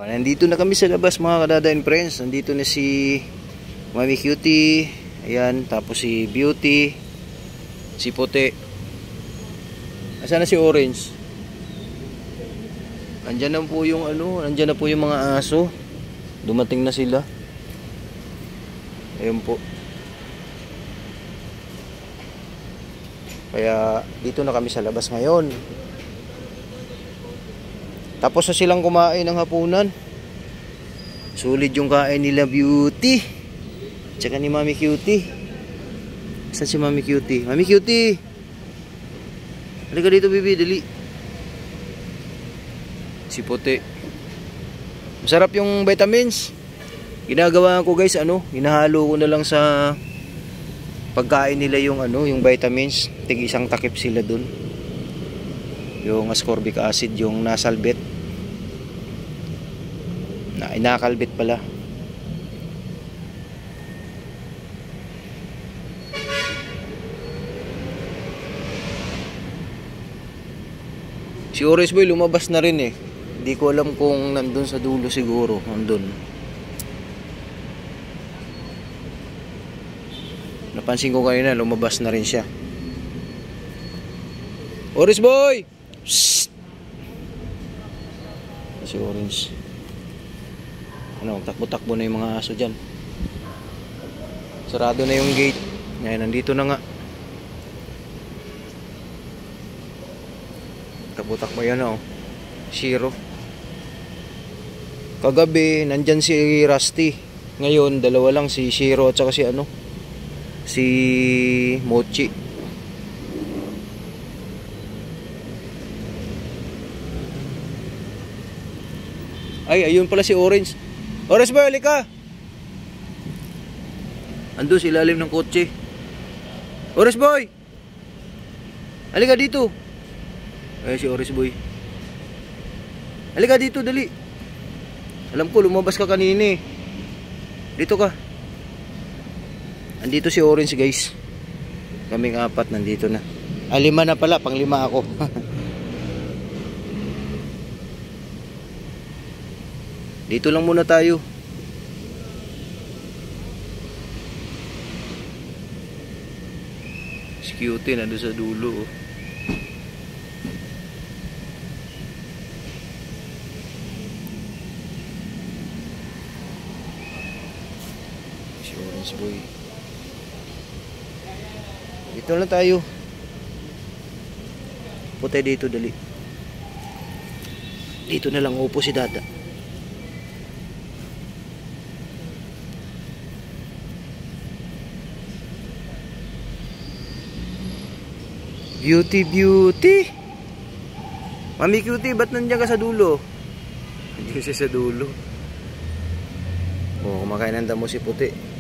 Nandito na kami sa labas mga kadada and friends. Nandito na si Mami Cutie. Ayan, tapos si Beauty, si Puti. Asan na si Orange? Andyan na po yung andyan na po yung mga aso. Dumating na sila. Ayun po. Kaya dito na kami sa labas ngayon. Tapos na silang kumain ng hapunan. Sulit yung kain nila Beauty. Tsaka ni Mami Cutie. Saan si Mami Cutie? Mami Cutie! Halika dito, baby, dali. Si Puti. Masarap yung vitamins. Ginagawa ko guys, hinahalo ko na lang sa pagkain nila yung yung vitamins. Tig isang takip sila dun. Yung ascorbic acid, yung nasalbet. Inakalbit pala. Si Orange Boy lumabas na rin eh. Hindi ko alam kung nandun sa dulo siguro. Nandun. Napansin ko kanina lumabas na rin siya. Orange Boy! Shhh! Si Orange. Takbo-takbo na yung mga aso dyan. Sarado na yung gate. Ngayon, nandito na nga. Takbo-takbo yan Shiro. Kagabi, nandyan si Rusty. Ngayon, dalawa lang, si Shiro at saka si Mochi. Ay, ayun pala si Orange. Orange Boy, halika! Ando sa ilalim ng kotse. Orange Boy! Halika dito. Ay, si Orange Boy. Halika dito, dali. Alam ko, lumabas ka kanina eh. Dito ka. Andito si Orange guys. Kaming apat nandito na. 5 na pala, pang 5 ako. Dito lang muna tayo. Si Cutie nandun sa dulo Si Orange Boy. Dito lang tayo. Puti dito, dali. Dito na lang upo si Dada. Beauty, Beauty. Mami Cutie, ba't nandiyan ka sa dulo? Nandiyan siya sa dulo. Kumakain ng damo si Puti.